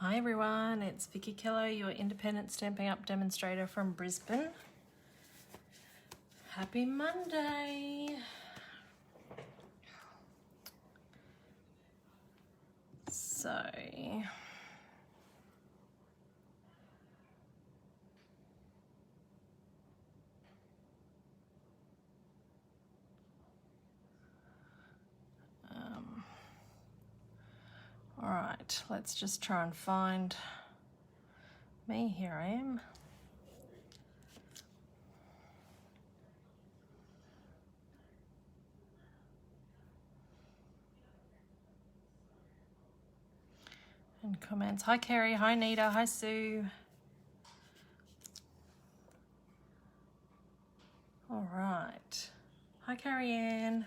Hi everyone, it's Vickie Kello, your independent Stampin' Up demonstrator from Brisbane. Happy Monday! So, all right, let's just try and find me. Here I am. And comments. Hi Kerry, hi Nita, hi Sue. All right. Hi Carrie Ann.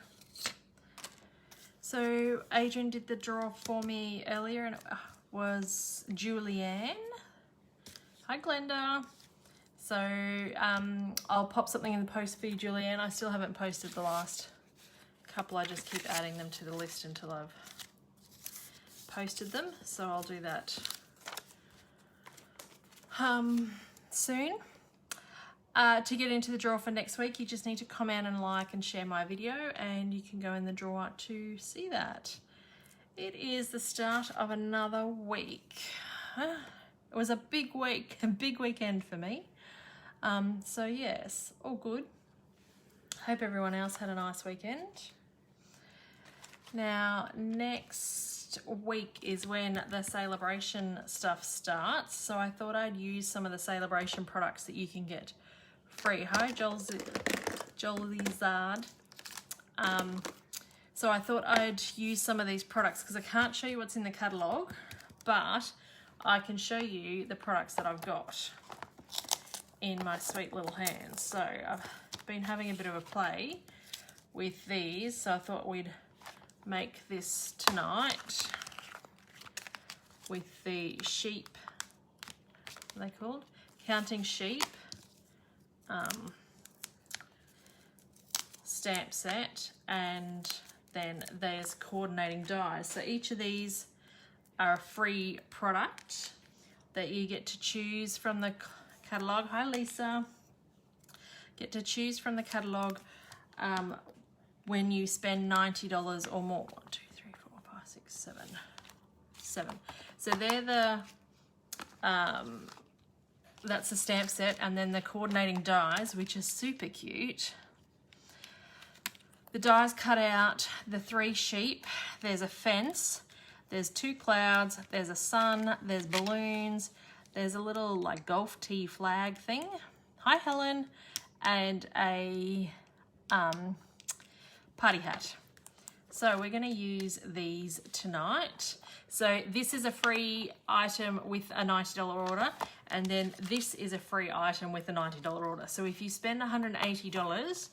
So Adrian did the draw for me earlier and it was Julianne. Hi Glenda. So I'll pop something in the post for you, Julianne. I still haven't posted the last couple. I just keep adding them to the list until I've posted them. So I'll do that soon. To get into the draw for next week, you just need to comment and like and share my video and you can go in the draw to see that. It is the start of another week. It was a big week, a big weekend for me. So yes, all good. Hope everyone else had a nice weekend. Now, next week is when the Sale-a-bration stuff starts. So I thought I'd use some of the Sale-a-bration products that you can get free. Hi, Jolizard. So I thought I'd use some of these products because I can't show you what's in the catalogue, but I can show you the products that I've got in my sweet little hands. So I've been having a bit of a play with these, so I thought we'd make this tonight with the sheep, what are they called? Counting sheep stamp set, and then there's coordinating dies. So each of these are a free product that you get to choose from the catalogue. Hi Lisa. Get to choose from the catalogue when you spend $90 or more. 1, 2, 3, 4, 5, 6, 7. 7. So they're the that's the stamp set, and then the coordinating dies, which is super cute. The dies cut out the 3 sheep. There's a fence. There's 2 clouds. There's a sun. There's balloons. There's a little like golf tee flag thing. Hi Helen. And a party hat. So we're going to use these tonight. So this is a free item with a $90 order, and then this is a free item with a $90 order. So if you spend $180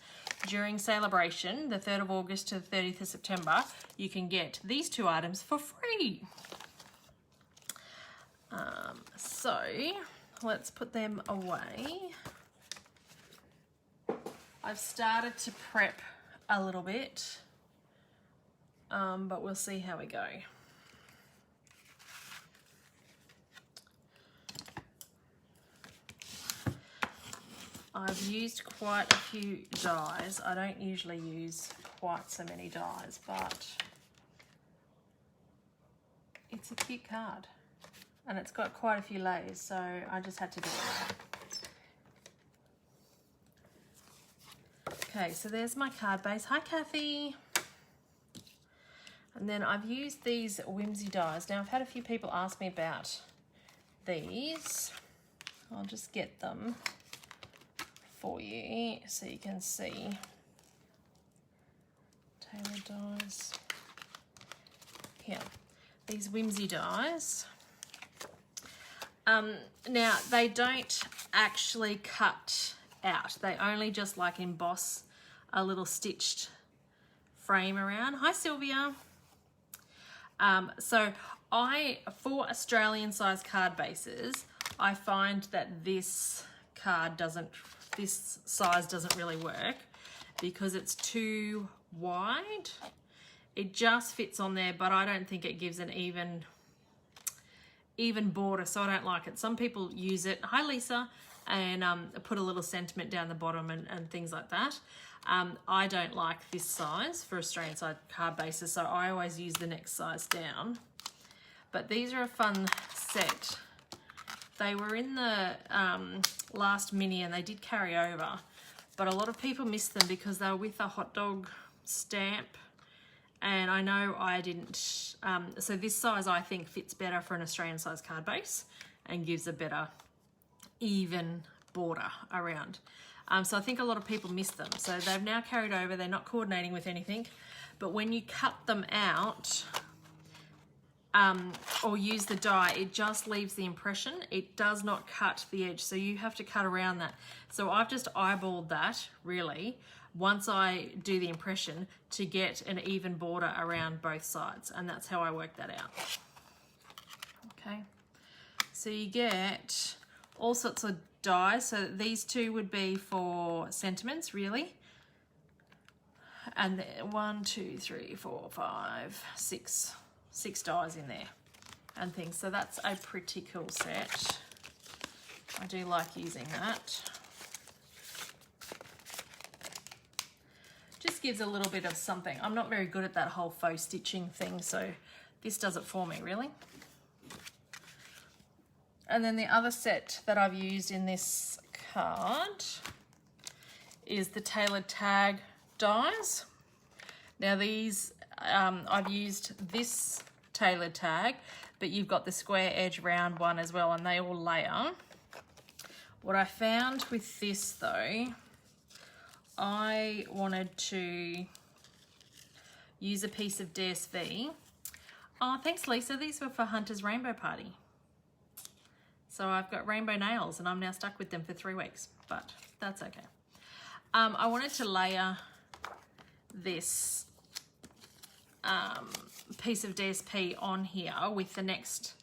during Sale-a-bration, the 3rd of August to the 30th of September, you can get these 2 items for free. So let's put them away. I've started to prep a little bit, but we'll see how we go. I've used quite a few dies. I don't usually use quite so many dies, but it's a cute card and it's got quite a few layers, so I just had to do it. Okay, so there's my card base. Hi Kathy. And then I've used these Whimsy dies. Now I've had a few people ask me about these. I'll just get them for you so you can see. Taylor dies. Here, these Whimsy dies. Now they don't actually cut out. They only just like emboss a little stitched frame around. Hi Sylvia. So for Australian size card bases, I find that this size doesn't really work because it's too wide. It just fits on there, but I don't think it gives an even border, so I don't like it. Some people use it, hi Lisa, and put a little sentiment down the bottom and things like that. I don't like this size for Australian size card bases, so I always use the next size down. But these are a fun set. They were in the last mini and they did carry over, but a lot of people missed them because they were with a hot dog stamp, and I know I didn't. So this size I think fits better for an Australian size card base and gives a better even border around. So I think a lot of people missed them. So they've now carried over, they're not coordinating with anything, but when you cut them out, or use the die, it just leaves the impression. It does not cut the edge, so you have to cut around that. So I've just eyeballed that, really, once I do the impression, to get an even border around both sides, and that's how I work that out. Okay, so you get all sorts of dies. So these two would be for sentiments, really. And 1, 2, 3, 4, 5, 6 dies in there and things. So that's a pretty cool set. I do like using that. Just gives a little bit of something. I'm not very good at that whole faux stitching thing, so this does it for me, really. And then the other set that I've used in this card is the tailored tag dies. Now these, I've used this tailored tag, but you've got the square edge round one as well, and they all layer. What I found with this though, I wanted to use a piece of DSV. Oh, thanks Lisa, these were for Hunter's Rainbow Party. So I've got rainbow nails and I'm now stuck with them for 3 weeks, but that's okay. I wanted to layer this piece of DSP on here with the next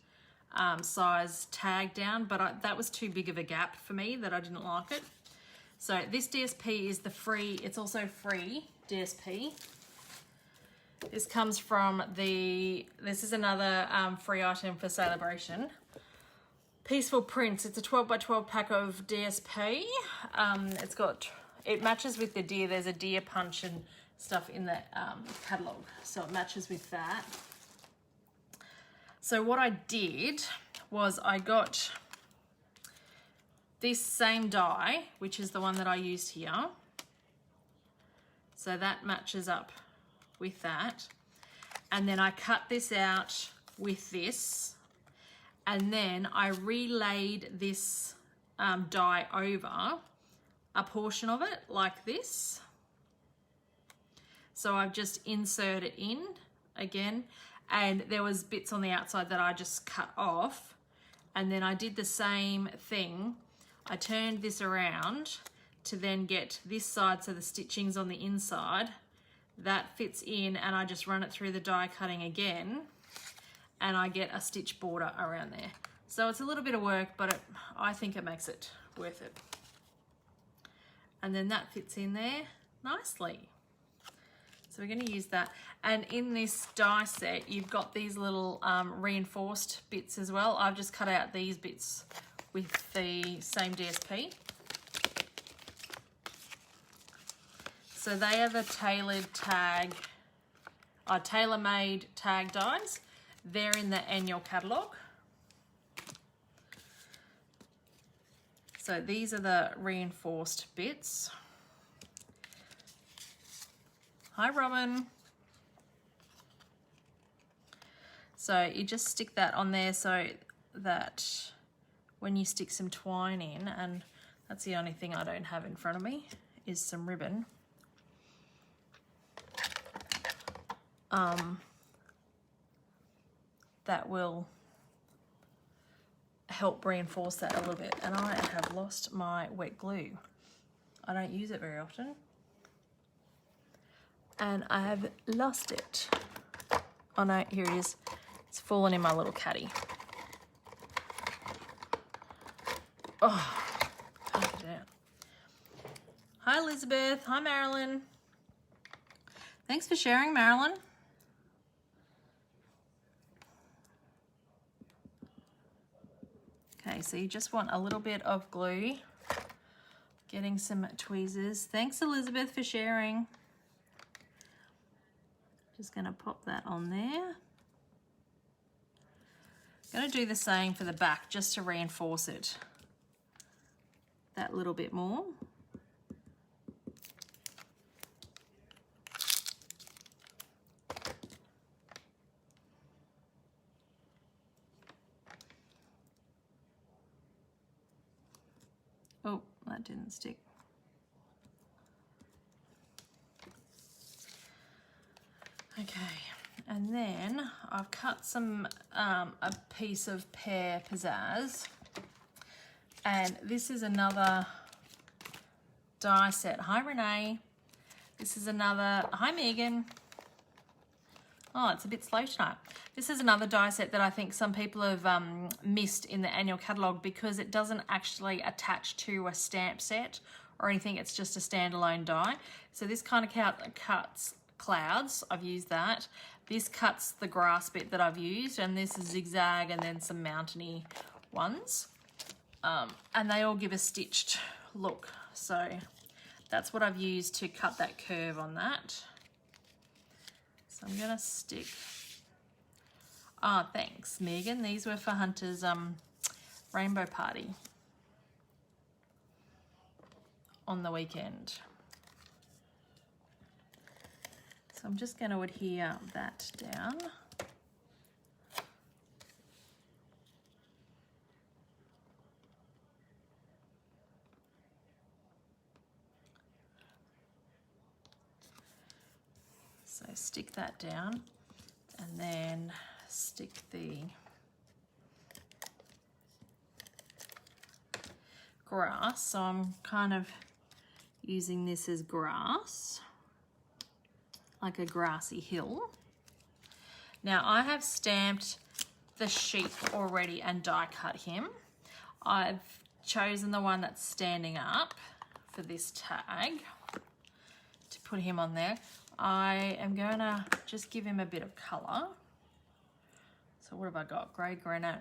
size tag down, but that was too big of a gap for me that I didn't like it. So this DSP is the free, it's also free DSP. This comes from this is another free item for Sale-a-bration. Peaceful Prints. It's a 12 by 12 pack of DSP. It matches with the deer. There's a deer punch and stuff in the catalogue, so it matches with that. So what I did was I got this same die, which is the one that I used here. So that matches up with that. And then I cut this out with this. And then I relayed this die over a portion of it like this. So I've just inserted in again, and there was bits on the outside that I just cut off. And then I did the same thing. I turned this around to then get this side, so the stitching's on the inside. That fits in, and I just run it through the die cutting again, and I get a stitch border around there. So it's a little bit of work, but I think it makes it worth it. And then that fits in there nicely. So we're going to use that. And in this die set, you've got these little reinforced bits as well. I've just cut out these bits with the same DSP. So they are the tailored tag, tailor-made tag dies. They're in the annual catalogue. So these are the reinforced bits. Hi, Robin. So you just stick that on there so that when you stick some twine in, and that's the only thing I don't have in front of me, is some ribbon. That will help reinforce that a little bit. And I have lost my wet glue. I don't use it very often. And I have lost it. Oh no, here it is. It's fallen in my little caddy. Oh, can't get it out. Hi Elizabeth, hi Marilyn. Thanks for sharing, Marilyn. Okay, so you just want a little bit of glue. Getting some tweezers. Thanks, Elizabeth, for sharing. Just going to pop that on there. Going to do the same for the back just to reinforce it that little bit more. Oh, that didn't stick. Okay, and then I've cut some a piece of pear pizzazz, and this is another die set. Hi Renee, this is another, hi Megan. Oh, it's a bit slow tonight. This is another die set that I think some people have missed in the annual catalogue because it doesn't actually attach to a stamp set or anything. It's just a standalone die. So this kind of cuts clouds. I've used that. This cuts the grass bit that I've used, and this is zigzag and then some mountainy ones. And they all give a stitched look. So that's what I've used to cut that curve on that. So I'm gonna stick, thanks Megan, these were for Hunter's rainbow party on the weekend. So I'm just going to adhere that down. So stick that down and then stick the grass. So I'm kind of using this as grass, like a grassy hill. Now I have stamped the sheep already and die cut him. I've chosen the one that's standing up for this tag to put him on there. I am going to just give him a bit of colour. So what have I got? Grey granite.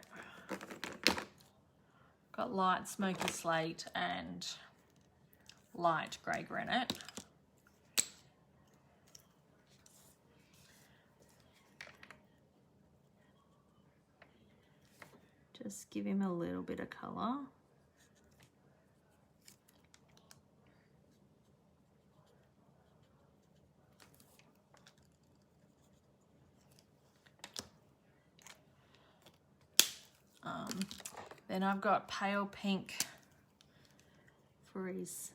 Got light smoky slate and light grey granite. Just give him a little bit of colour. Then I've got pale pink for his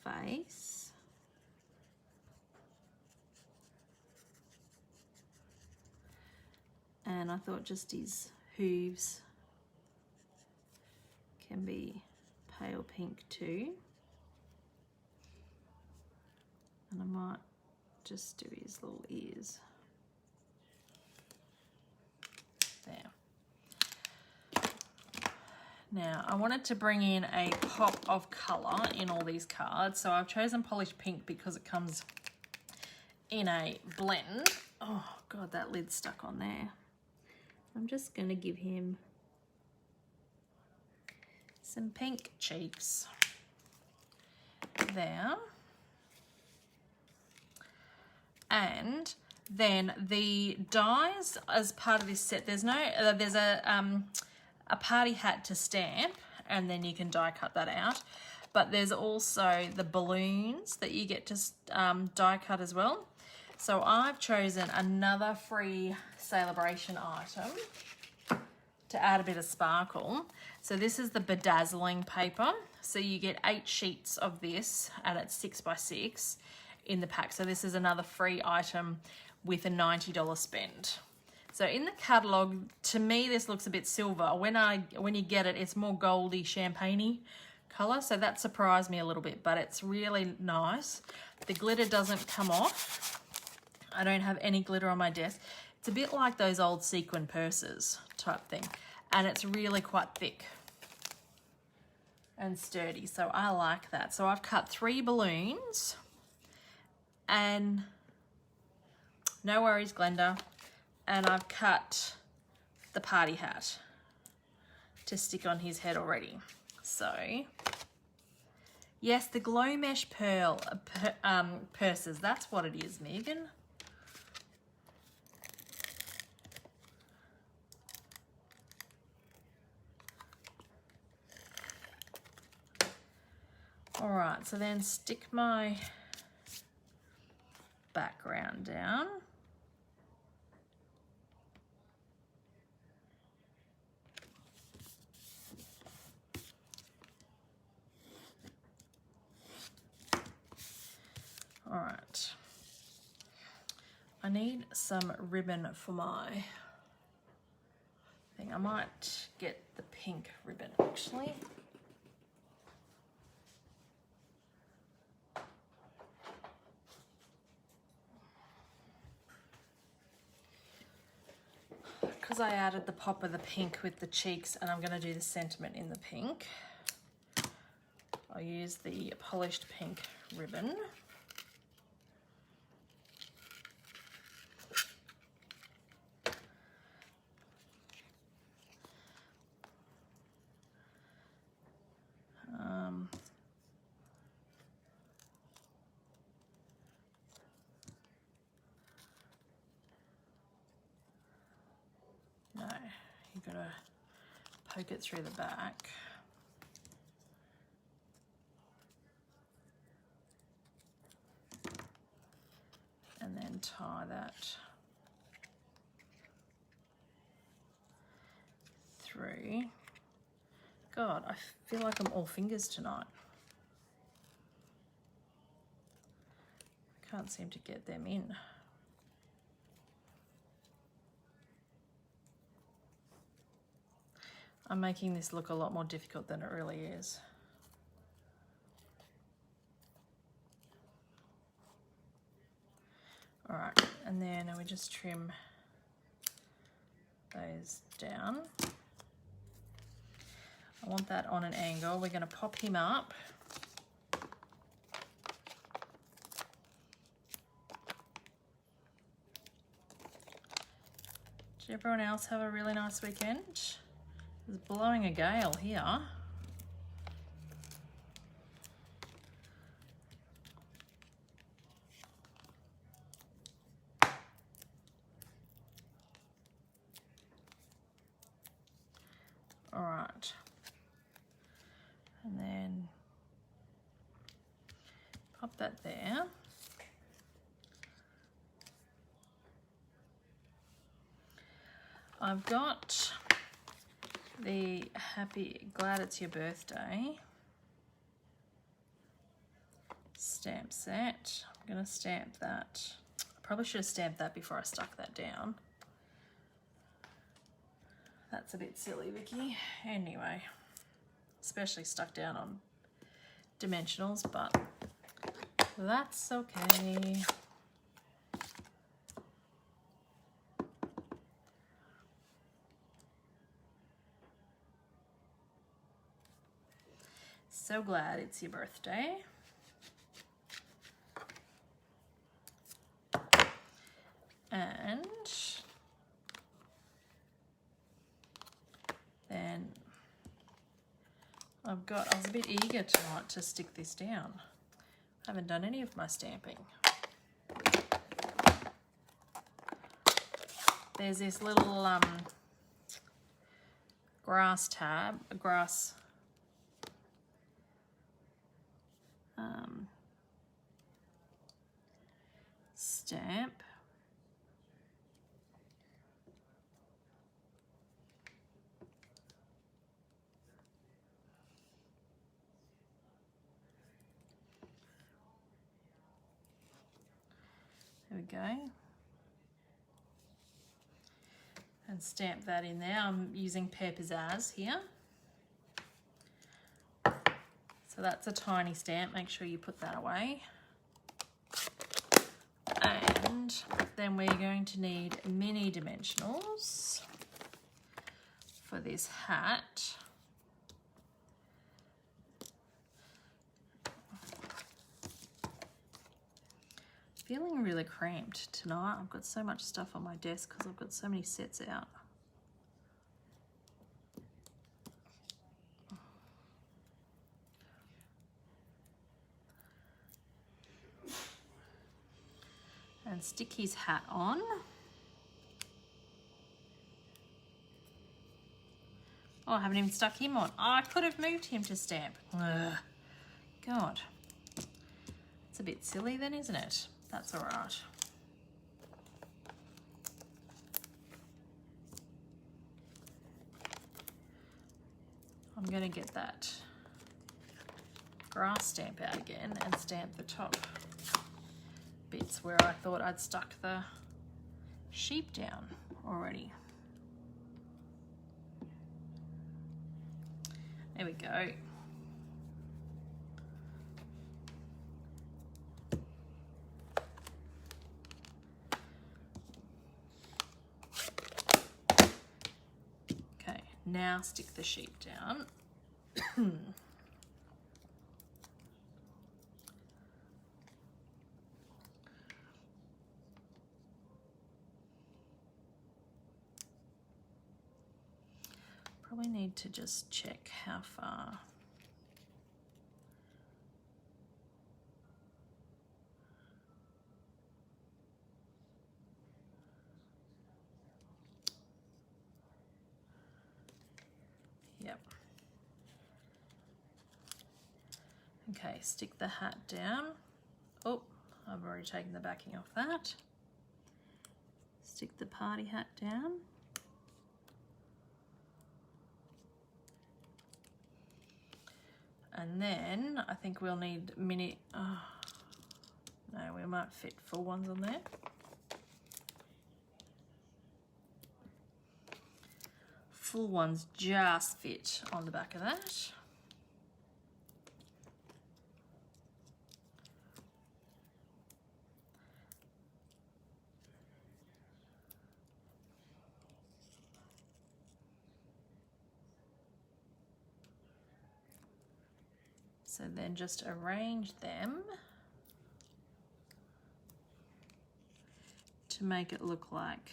face. And I thought just his hooves can be pale pink too. And I might just do his little ears. There. Now, I wanted to bring in a pop of colour in all these cards, so I've chosen polished pink because it comes in a blend. Oh, God, that lid's stuck on there. I'm just going to give him some pink cheeks there. And then the dies as part of this set, there's a party hat to stamp, and then you can die cut that out. But there's also the balloons that you get to die cut as well. So I've chosen another free Sale-a-bration item to add a bit of sparkle. So this is the bedazzling paper. So you get 8 sheets of this, and it's 6 by 6 in the pack. So this is another free item with a $90 spend. So in the catalogue, to me, this looks a bit silver. When you get it, it's more goldy, champagne-y colour. So that surprised me a little bit, but it's really nice. The glitter doesn't come off. I don't have any glitter on my desk. It's a bit like those old sequin purses type thing. And it's really quite thick and sturdy. So I like that. So I've cut 3 balloons. And no worries, Glenda. And I've cut the party hat to stick on his head already. So, yes, the glow mesh pearl purses, that's what it is, Megan. All right, so then stick my background down. All right, I need some ribbon for my thing. I might get the pink ribbon actually. Because I added the pop of the pink with the cheeks and I'm going to do the sentiment in the pink, I'll use the polished pink ribbon. No, you've got to poke it through the back. And then tie that through. God, I feel like I'm all fingers tonight. I can't seem to get them in. I'm making this look a lot more difficult than it really is. All right, and then we just trim those down. I want that on an angle. We're going to pop him up. Did everyone else have a really nice weekend? It's blowing a gale here. All right. And then pop that there. I've got the glad it's your birthday stamp set. I'm going to stamp that. I probably should have stamped that before I stuck that down. That's a bit silly, Vicky. Anyway, especially stuck down on dimensionals, but that's okay. So glad it's your birthday. And then I was a bit eager tonight to stick this down. I haven't done any of my stamping. There's this little grass tab, a grass stamp. There we go. And stamp that in there. I'm using Pear Pizzazz here. So that's a tiny stamp. Make sure you put that away. And then we're going to need mini dimensionals for this hat. Feeling really cramped tonight. I've got so much stuff on my desk because I've got so many sets out. and stick his hat on. Oh, I haven't even stuck him on. Oh, I could have moved him to stamp. Ugh. God. It's a bit silly then, isn't it? That's all right. I'm going to get that grass stamp out again and stamp the top bits where I thought I'd stuck the sheep down already. There we go. Okay, now stick the sheep down. Probably need to just check how far. Yep. Okay, stick the hat down. Oh, I've already taken the backing off that. Stick the party hat down. And then I think we'll need mini, oh, no, we might fit full ones on there. Full ones just fit on the back of that. So then just arrange them to make it look like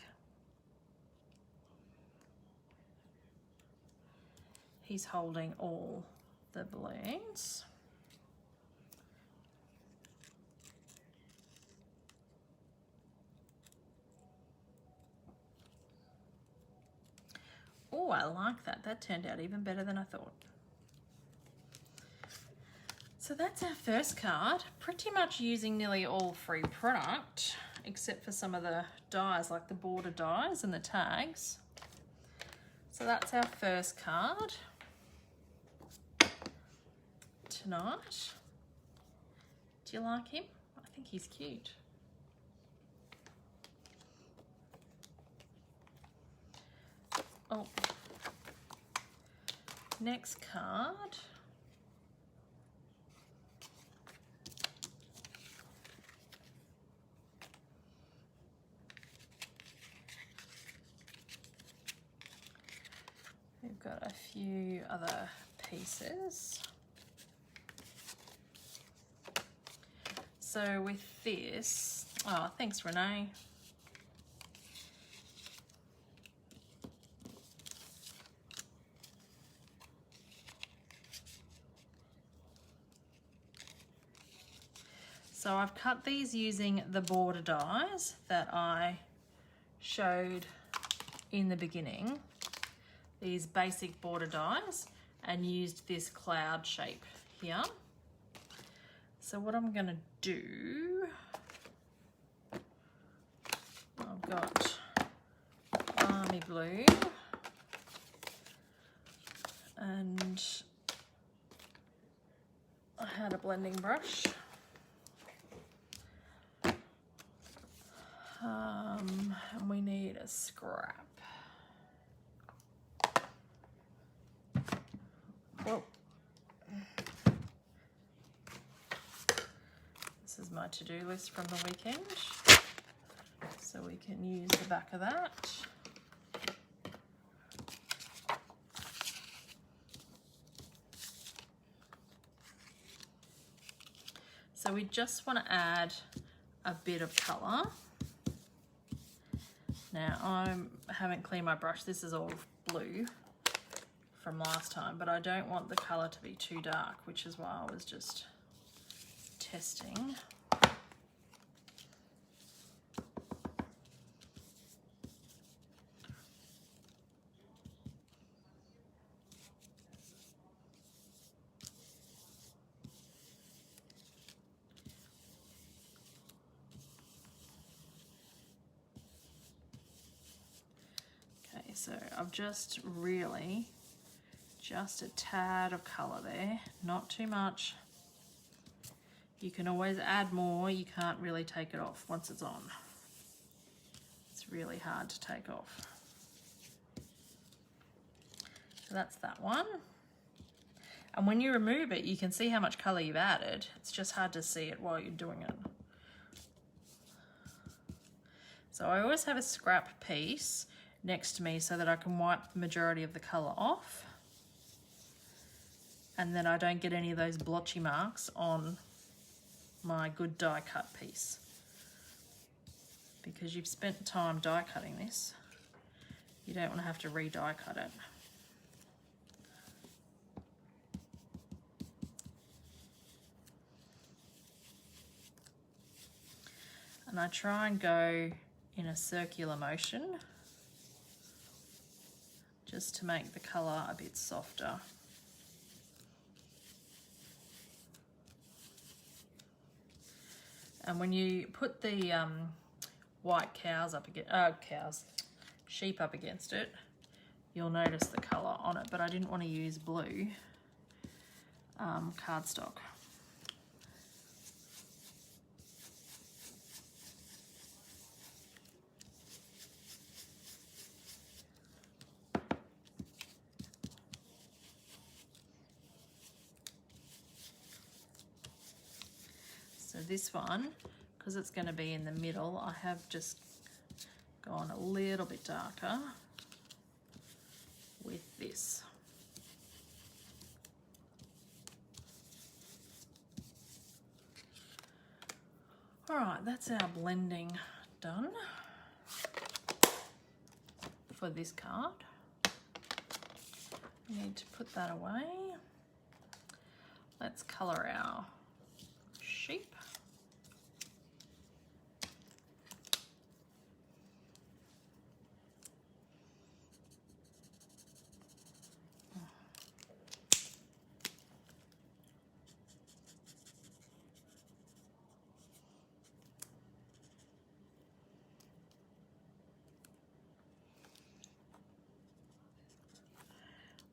he's holding all the balloons. Oh, I like that. That turned out even better than I thought. So that's our first card, pretty much using nearly all free product, except for some of the dies, like the border dies and the tags. So that's our first card tonight. Do you like him? I think he's cute. Oh, next card. We've got a few other pieces. So with this, oh, thanks Renee. So I've cut these using the border dies that I showed in the beginning, these basic border dies, and used this cloud shape here. So what I'm gonna do, I've got army blue and I had a blending brush. And we need a scrap. Whoa. This is my to-do list from the weekend. So we can use the back of that. So we just want to add a bit of colour. Now I haven't cleaned my brush. This is all blue from last time, but I don't want the colour to be too dark, which is why I was just testing. so I've just really, just a tad of colour there, not too much. You can always add more, you can't really take it off once it's on. It's really hard to take off. So that's that one. And when you remove it, you can see how much colour you've added. It's just hard to see it while you're doing it. So I always have a scrap piece next to me so that I can wipe the majority of the colour off. And then I don't get any of those blotchy marks on my good die cut piece. Because you've spent time die cutting this, you don't want to have to re-die cut it. And I try and go in a circular motion just to make the colour a bit softer. And when you put the white cows up against, sheep up against it, you'll notice the colour on it, but I didn't want to use blue cardstock. So this one, because it's going to be in the middle, I have just gone a little bit darker with this. All right, that's our blending done for this card. We need to put that away. Let's colour our sheep.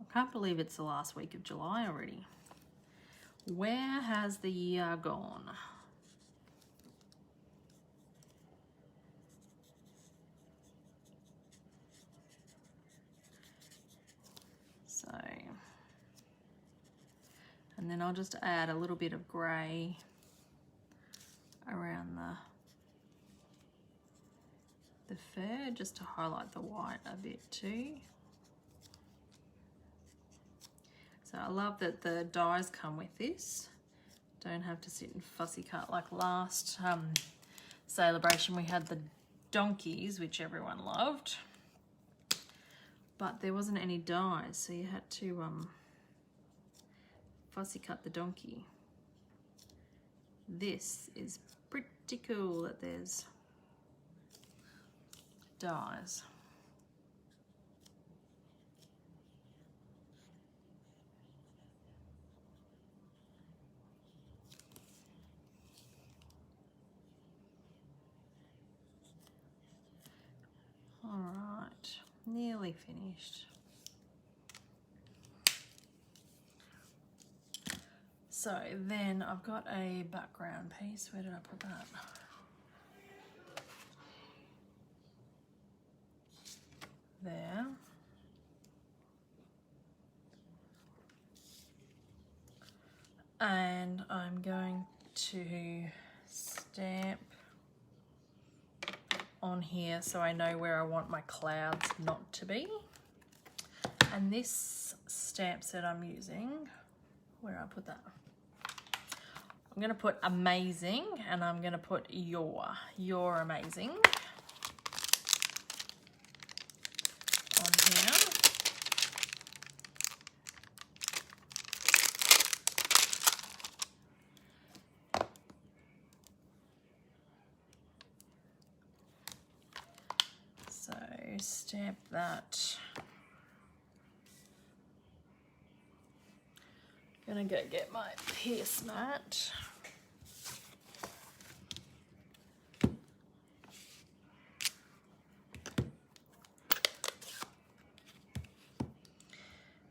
I can't believe it's the last week of July already. Where has the year gone? So, and then I'll just add a little bit of grey around the fur just to highlight the white a bit too. So I love that the dies come with this. Don't have to sit and fussy cut like last Sale-a-bration. We had the donkeys, which everyone loved, but there wasn't any dies, so you had to fussy cut the donkey. This is pretty cool that there's dies. All right, nearly finished. So then I've got a background piece. Where did I put that? There. And I'm going to stamp on here so I know where I want my clouds not to be. And this stamp set I'm using, where I put that? I'm gonna put amazing, and I'm gonna put you're amazing on here. So stamp that. Gonna go get my pierce mat.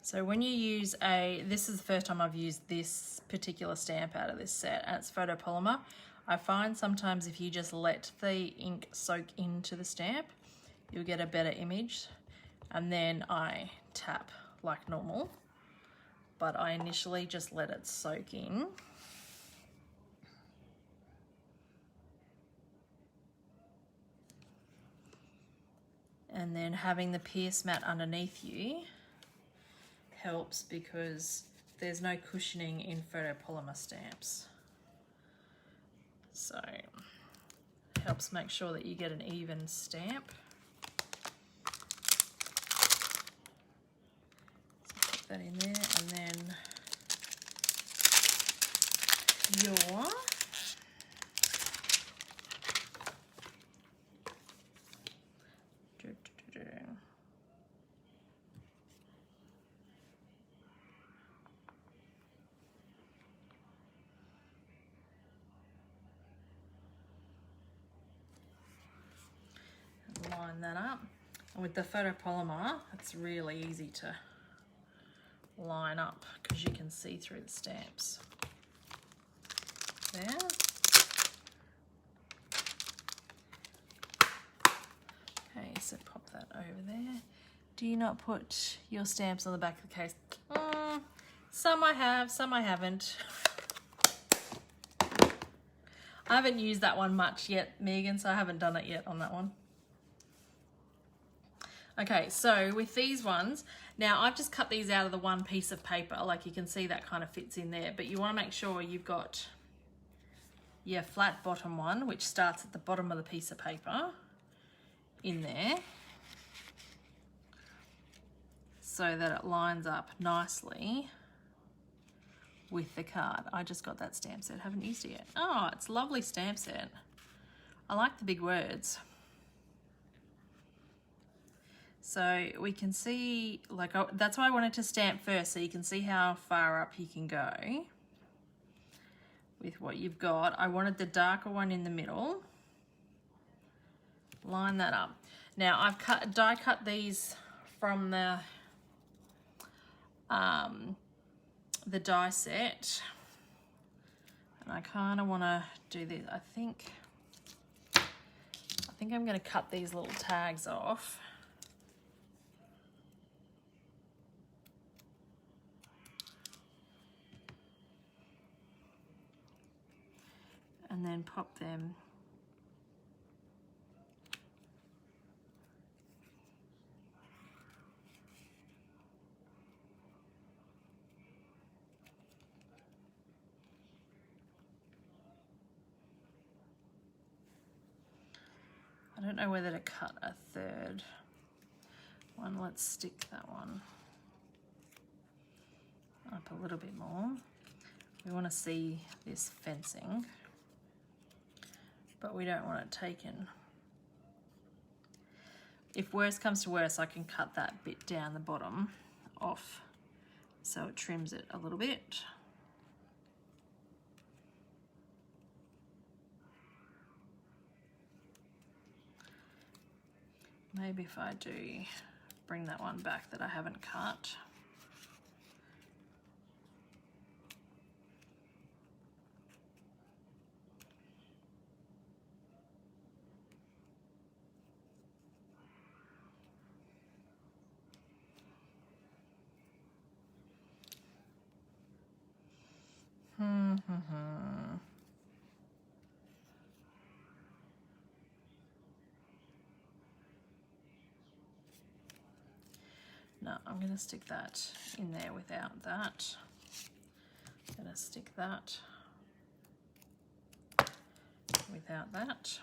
So when you use this is the first time I've used this particular stamp out of this set, and it's photopolymer. I find sometimes if you just let the ink soak into the stamp, you'll get a better image. And then I tap like normal, but I initially just let it soak in. And then having the pierce mat underneath you helps because there's no cushioning in photopolymer stamps. So it helps make sure that you get an even stamp. So put that in there, and then your line that up. And with the photopolymer, it's really easy to line up because you can see through the stamps. There. Okay, so pop that over there. Do you not put your stamps on the back of the case? Some I have, some I haven't. I haven't used that one much yet, Megan, so I haven't done it yet on that one. Okay, so with these ones, now I've just cut these out of the one piece of paper, like you can see that kind of fits in there, but you want to make sure you've got your flat bottom one, which starts at the bottom of the piece of paper, in there, so that it lines up nicely with the card. I just got that stamp set, haven't used it yet. Oh, it's a lovely stamp set. I like the big words. So we can see, like, that's why I wanted to stamp first, so you can see how far up you can go with what you've got. I wanted the darker one in the middle. Line that up. Now I've die cut these from the die set, and I kind of want to do this. I think I'm going to cut these little tags off. And then pop them I don't know whether to cut a third one. Let's stick that one up a little bit more. We want to see this fencing, but we don't want it taken. If worse comes to worse, I can cut that bit down the bottom off so it trims it a little bit. Maybe if I do bring that one back that I haven't cut. No, I'm going to stick that in there without that. I'm going to stick that without that.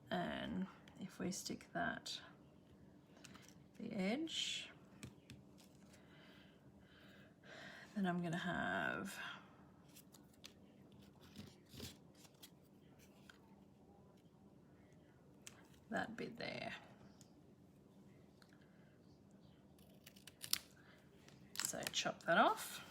And if we stick that, the edge, then I'm going to have that bit there. So chop that off.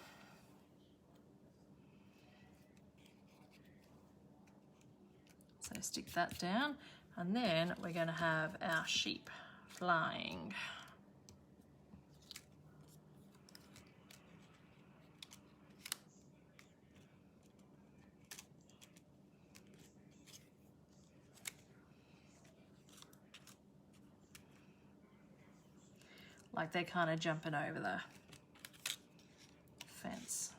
So stick that down, and then we're going to have our sheep flying. Like they're kind of jumping over the fence.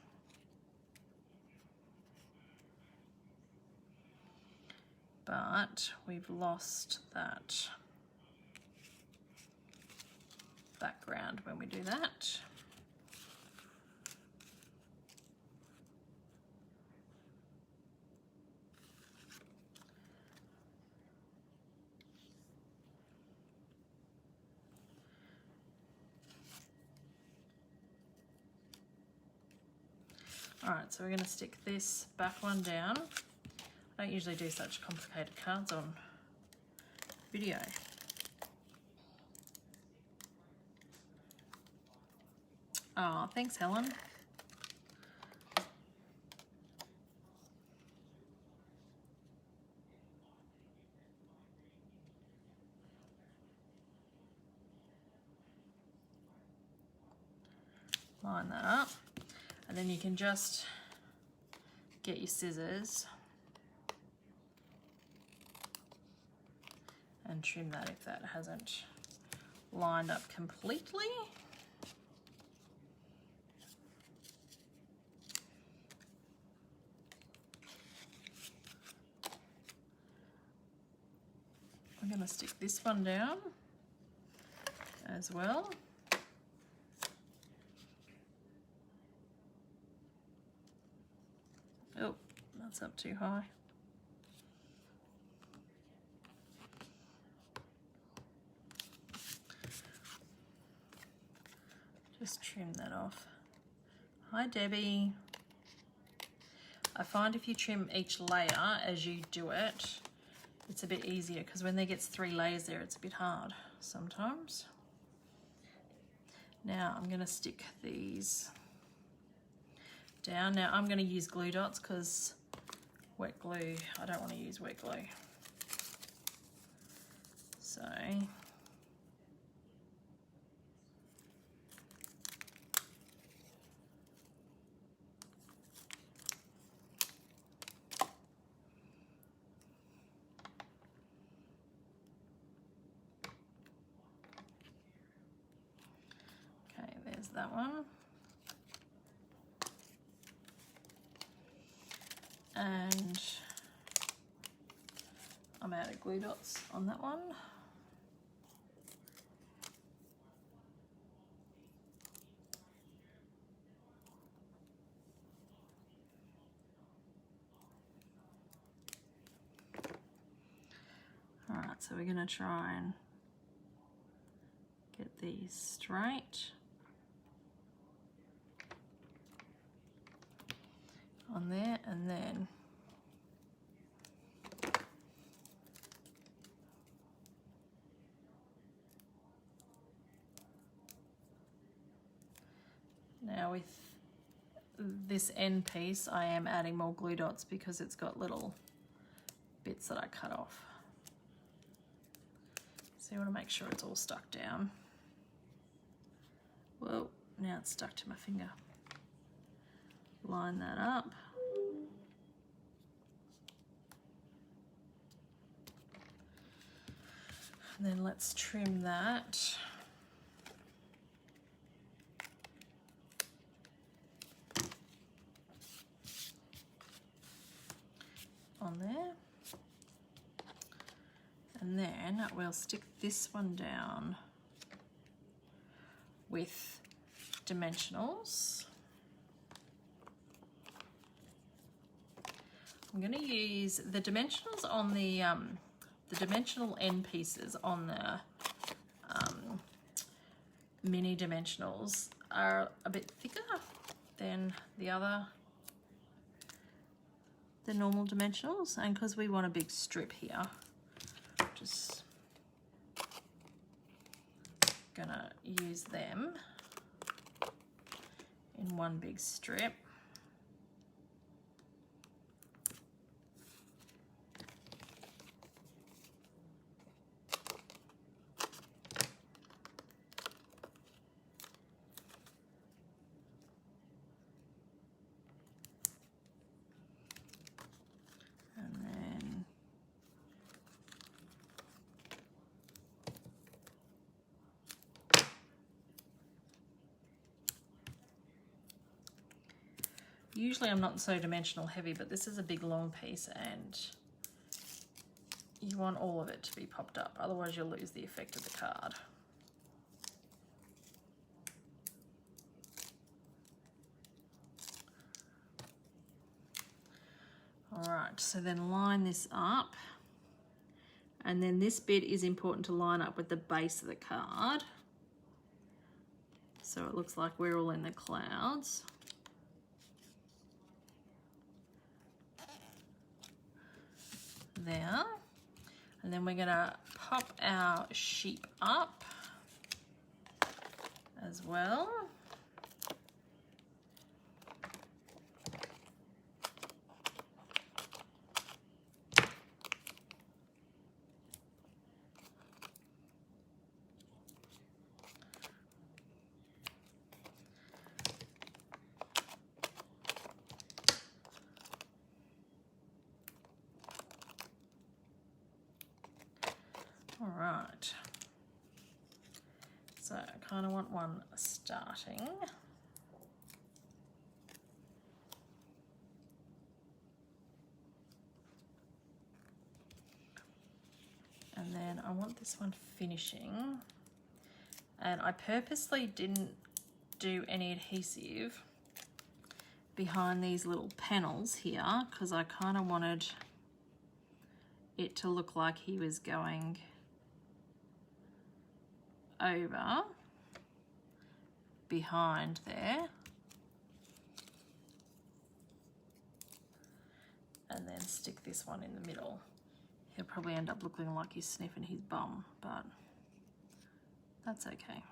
But we've lost that background when we do that. All right, so we're going to stick this back one down. I don't usually do such complicated cards on video. Oh, thanks, Helen. Line that up. And then you can just get your scissors and trim that if that hasn't lined up completely. I'm going to stick this one down as well. Oh, that's up too high. Just trim that off. Hi, Debbie. I find if you trim each layer as you do it, it's a bit easier, because when there gets 3 layers there, it's a bit hard sometimes. Now I'm going to stick these down. Now I'm going to use glue dots because wet glue, I don't want to use wet glue. So okay, there's that one. And I'm out of glue dots on that one. All right, so we're going to try and get these straight on there, and then now with this end piece I am adding more glue dots because it's got little bits that I cut off. So you want to make sure it's all stuck down. Whoa, now it's stuck to my finger. Line that up. And then let's trim that. On there. And then we'll stick this one down with dimensionals. I'm going to use the dimensionals on the dimensional end pieces on the mini dimensionals are a bit thicker than the normal dimensionals, and because we want a big strip here, just gonna use them one big strip. Usually I'm not so dimensional heavy, but this is a big long piece and you want all of it to be popped up, otherwise you'll lose the effect of the card. All right, so then line this up, and then this bit is important to line up with the base of the card. So it looks like we're all in the clouds. There. And then we're gonna pop our sheep up as well. All right, so I kind of want one starting. And then I want this one finishing. And I purposely didn't do any adhesive behind these little panels here because I kind of wanted it to look like he was going over behind there, and then stick this one in the middle. He'll probably end up looking like he's sniffing his bum, but that's okay.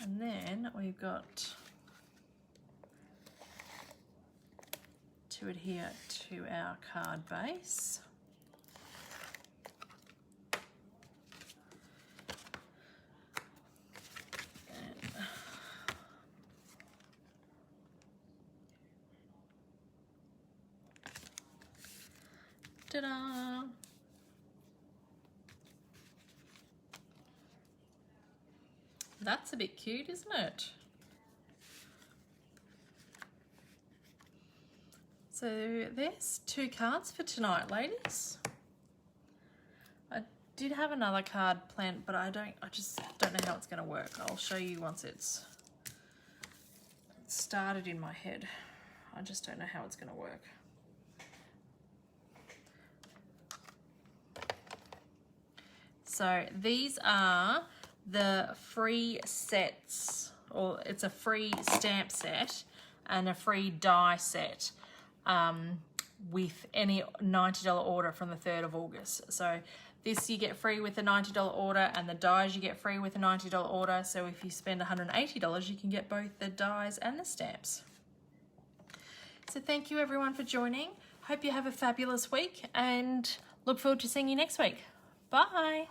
And then we've got to adhere to our card base. Ta-da! That's a bit cute, isn't it? So there's 2 cards for tonight, ladies. I did have another card planned, but I just don't know how it's going to work. I'll show you once it's started in my head. I just don't know how it's going to work. So these are the free sets, or it's a free stamp set and a free die set with any $90 order from the 3rd of August. So this you get free with a $90 order, and the dies you get free with a $90 order. So if you spend $180, you can get both the dies and the stamps. So thank you everyone for joining. Hope you have a fabulous week and look forward to seeing you next week. Bye.